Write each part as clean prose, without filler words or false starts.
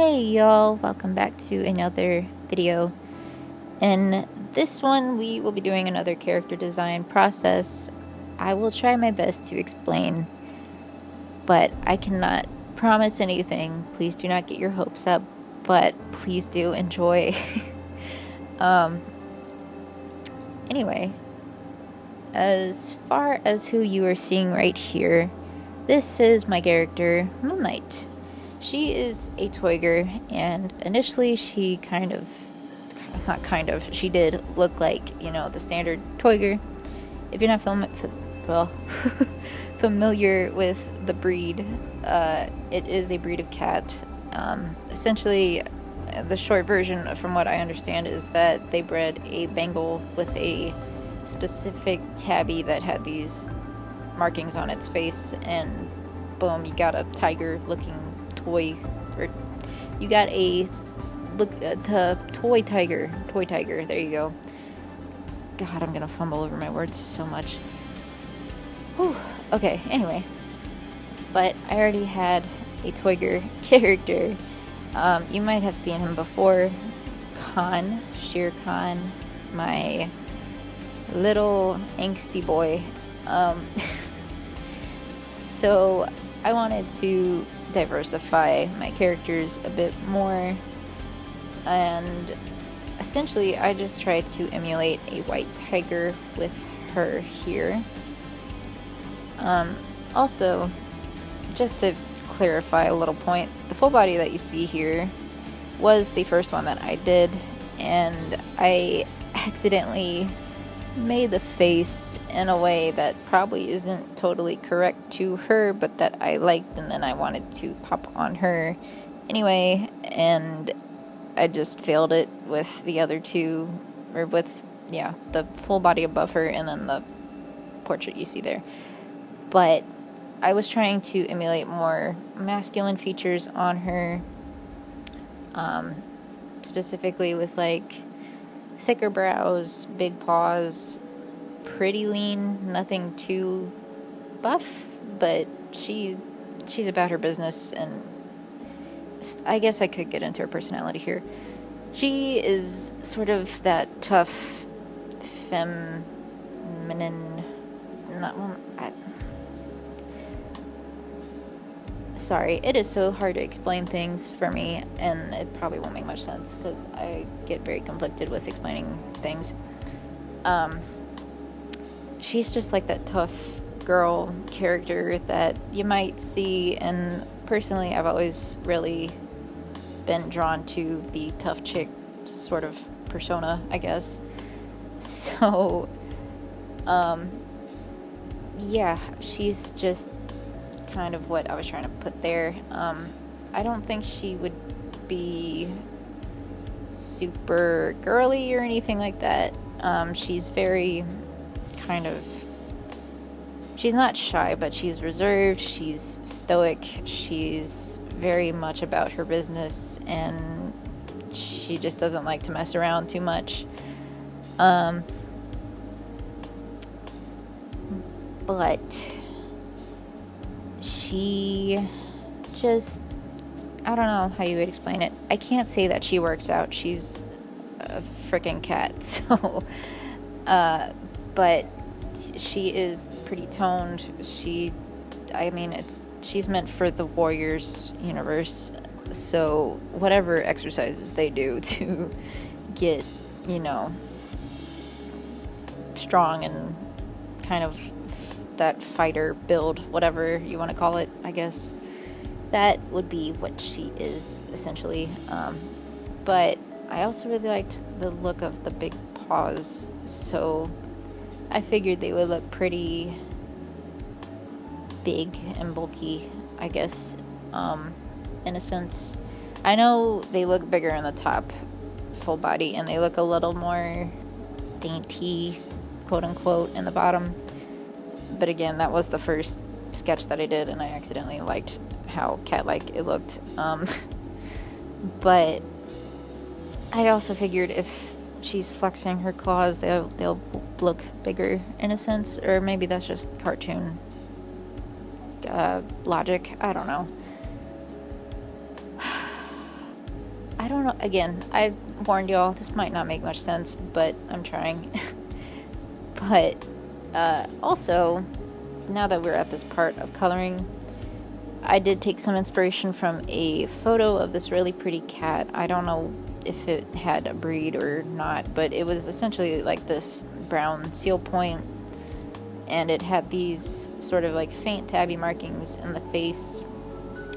Hey y'all, welcome back to another video. In this one we will be doing another character design process. I will try my best to explain, but I cannot promise anything. Please do not get your hopes up, but please do enjoy. Anyway, as far as who you are seeing right here, this is my character, Moonlight. She is a Toiger, and initially she she did look like, the standard Toiger. If you're not familiar with the breed, it is a breed of cat. Essentially, the short version, from what I understand, is that they bred a Bengal with a specific tabby that had these markings on its face, and boom, you got a tiger-looking toy, or you got a toy tiger. There you go. God, I'm gonna fumble over my words so much. Whew. Okay, anyway, but I already had a Toiger character. You might have seen him before. It's Shere Khan, my little angsty boy. So I wanted to diversify my characters a bit more, and essentially I just tried to emulate a white tiger with her here. Also, just to clarify a little point, the full body that you see here was the first one that I did, and I accidentally made the face in a way that probably isn't totally correct to her, but that I liked, and then I wanted to pop on her anyway, and I just failed it with the other two, or with, the full body above her and then the portrait you see there. But I was trying to emulate more masculine features on her, specifically with like thicker brows, big paws, pretty lean, nothing too buff, but she's about her business, and I guess I could get into her personality here. She is sort of that tough, feminine, sorry, it is so hard to explain things for me, and it probably won't make much sense because I get very conflicted with explaining things. She's just like that tough girl character that you might see, and personally I've always really been drawn to the tough chick sort of persona, I guess. So, she's just kind of what I was trying to put there. I don't think she would be super girly or anything like that. She's very she's not shy, but she's reserved, she's stoic, she's very much about her business, and she just doesn't like to mess around too much. But she just, I don't know how you would explain it. I can't say that she works out. She's a freaking cat, so, but she is pretty toned. She's meant for the Warriors universe, so whatever exercises they do to get, strong and kind of that fighter build, whatever you want to call it, I guess, that would be what she is, essentially. But I also really liked the look of the big paws, so I figured they would look pretty big and bulky, I guess, in a sense. I know they look bigger in the top full body, and they look a little more dainty, quote unquote, in the bottom. But again, that was the first sketch that I did, and I accidentally liked how cat-like it looked. But I also figured if she's flexing her claws, they'll look bigger in a sense, or maybe that's just cartoon logic. I don't know. I don't know. Again, I warned y'all, this might not make much sense, but I'm trying. But also, now that we're at this part of coloring, I did take some inspiration from a photo of this really pretty cat. I don't know if it had a breed or not, but it was essentially like this brown seal point, and it had these sort of like faint tabby markings in the face,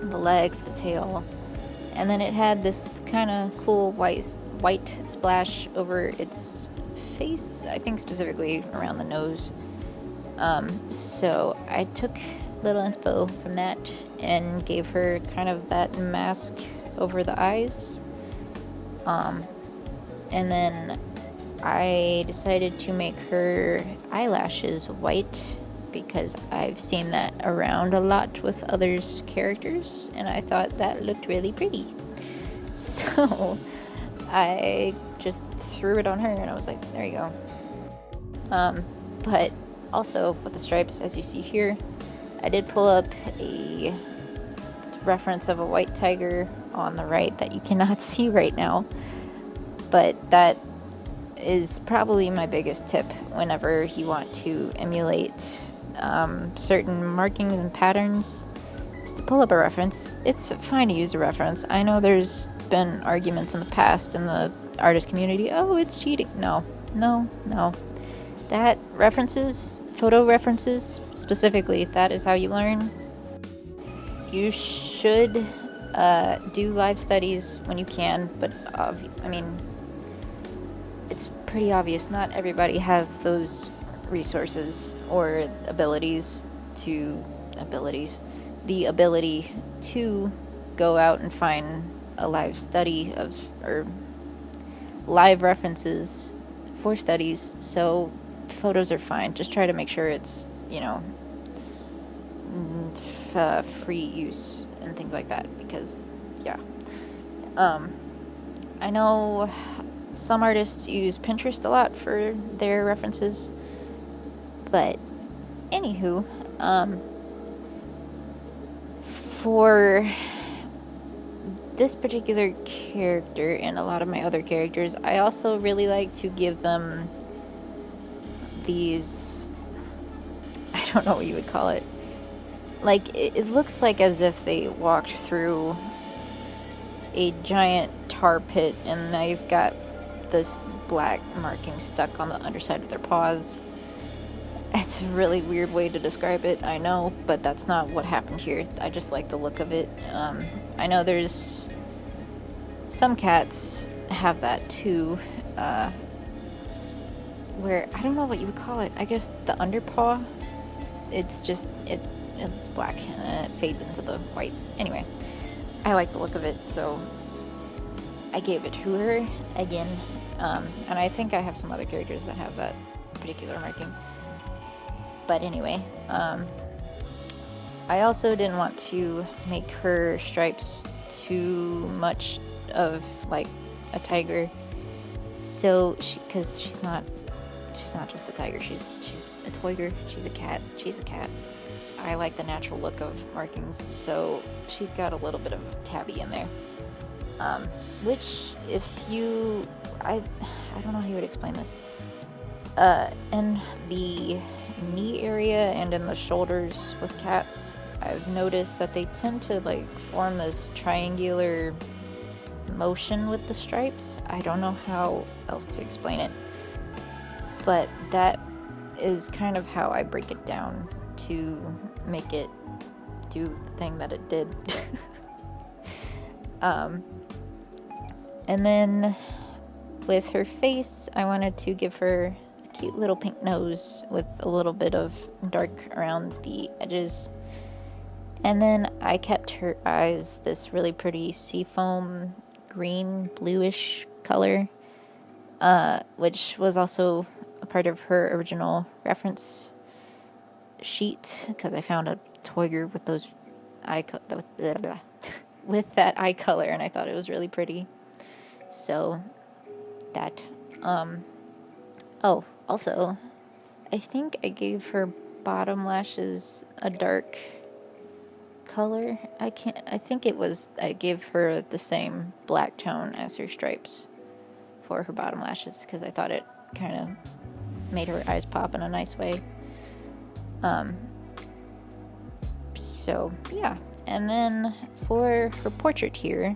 the legs, the tail, and then it had this kind of cool white splash over its face, I think specifically around the nose. So I took little inspo from that and gave her kind of that mask over the eyes. And then I decided to make her eyelashes white because I've seen that around a lot with others' characters, and I thought that looked really pretty. So I just threw it on her, and I was like, there you go. But also with the stripes, as you see here, I did pull up a reference of a white tiger on the right that you cannot see right now, but that is probably my biggest tip whenever you want to emulate certain markings and patterns, is to pull up a reference. It's fine to use a reference. I know there's been arguments in the past in the artist community, oh, it's cheating. No. That references, photo references specifically, that is how you learn. You should do live studies when you can, but it's pretty obvious not everybody has those resources or the ability to go out and find a live study or live references for studies. So photos are fine. Just try to make sure it's, free use and things like that, because I know some artists use Pinterest a lot for their references, but anywho, for this particular character and a lot of my other characters, I also really like to give them these, I don't know what you would call it, like it looks like as if they walked through a giant tar pit and they've got this black marking stuck on the underside of their paws. It's a really weird way to describe it, I know, but that's not what happened here. I just like the look of it. I know there's some cats have that too, where, I don't know what you would call it, I guess the underpaw, it's black and then it fades into the white. Anyway, I like the look of it, so I gave it to her again. And I think I have some other characters that have that particular marking. But anyway, I also didn't want to make her stripes too much of like a tiger. So because she's not just a tiger. She's a toiger. She's a cat. I like the natural look of markings, so she's got a little bit of tabby in there. Which, if you, I don't know how you would explain this. In the knee area and in the shoulders with cats, I've noticed that they tend to like form this triangular motion with the stripes. I don't know how else to explain it, but that is kind of how I break it down to make it do the thing that it did. And then with her face, I wanted to give her a cute little pink nose with a little bit of dark around the edges. And then I kept her eyes this really pretty seafoam green, bluish color, which was also a part of her original reference sheet, because I found a toiger with those with that eye color, and I thought it was really pretty. So that, also, I think I gave her bottom lashes a dark color. I think I gave her the same black tone as her stripes for her bottom lashes because I thought it kind of made her eyes pop in a nice way. So yeah, and then for her portrait here,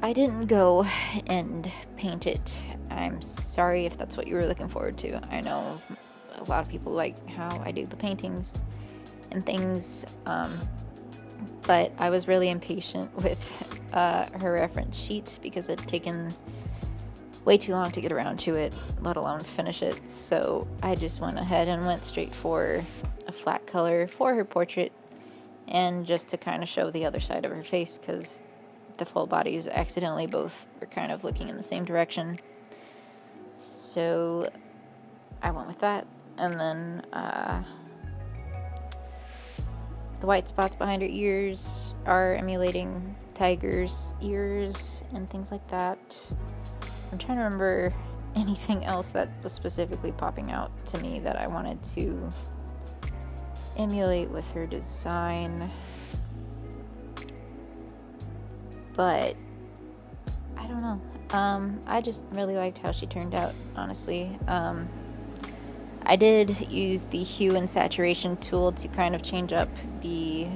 I didn't go and paint it. I'm sorry if that's what you were looking forward to. I know a lot of people like how I do the paintings and things, but I was really impatient with her reference sheet because it had taken way too long to get around to it, let alone finish it. So I just went ahead and went straight for a flat color for her portrait, and just to kind of show the other side of her face because the full bodies accidentally both were kind of looking in the same direction. So I went with that, and then the white spots behind her ears are emulating tiger's ears and things like that. I'm trying to remember anything else that was specifically popping out to me that I wanted to emulate with her design. But I don't know. I just really liked how she turned out, honestly. I did use the hue and saturation tool to kind of change up the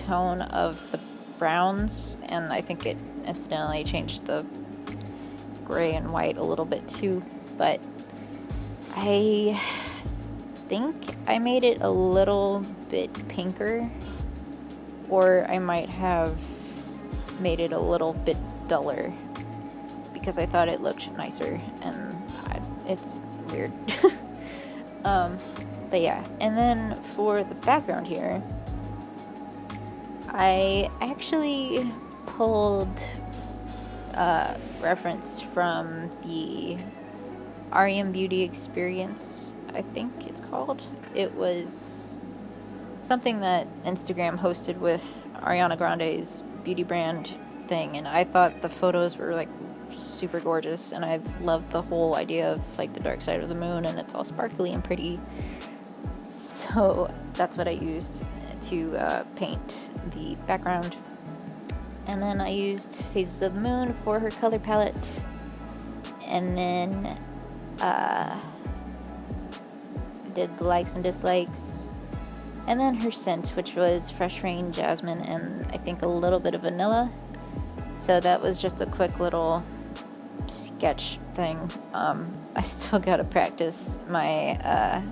tone of the browns, and I think it incidentally changed the gray and white a little bit too, but I think I made it a little bit pinker, or I might have made it a little bit duller because I thought it looked nicer, and it's weird. But yeah, and then for the background here, I actually pulled reference from the REM Beauty Experience, I think it's called. It was something that Instagram hosted with Ariana Grande's beauty brand thing, and I thought the photos were like super gorgeous, and I loved the whole idea of like the dark side of the moon, and it's all sparkly and pretty. So that's what I used to paint the background. And then I used Phases of the Moon for her color palette, and then did the likes and dislikes, and then her scent, which was fresh rain, jasmine, and I think a little bit of vanilla. So that was just a quick little sketch thing. I still gotta practice my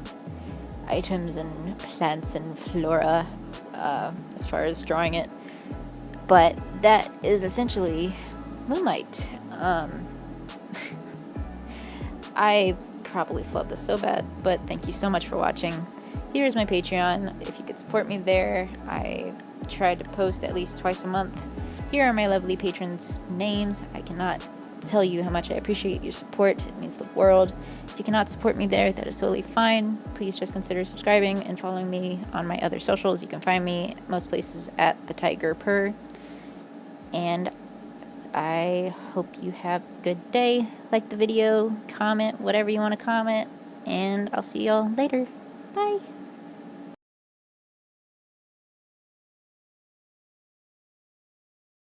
items and plants and flora as far as drawing it. But that is essentially Moonlight. I probably flubbed this so bad, but thank you so much for watching. Here's my Patreon. If you could support me there, I try to post at least twice a month. Here are my lovely patrons' names. I cannot tell you how much I appreciate your support. It means the world. If you cannot support me there, that is totally fine. Please just consider subscribing and following me on my other socials. You can find me most places at the Tiger Purr. And I hope you have a good day. Like the video, comment, whatever you want to comment, and I'll see y'all later. Bye.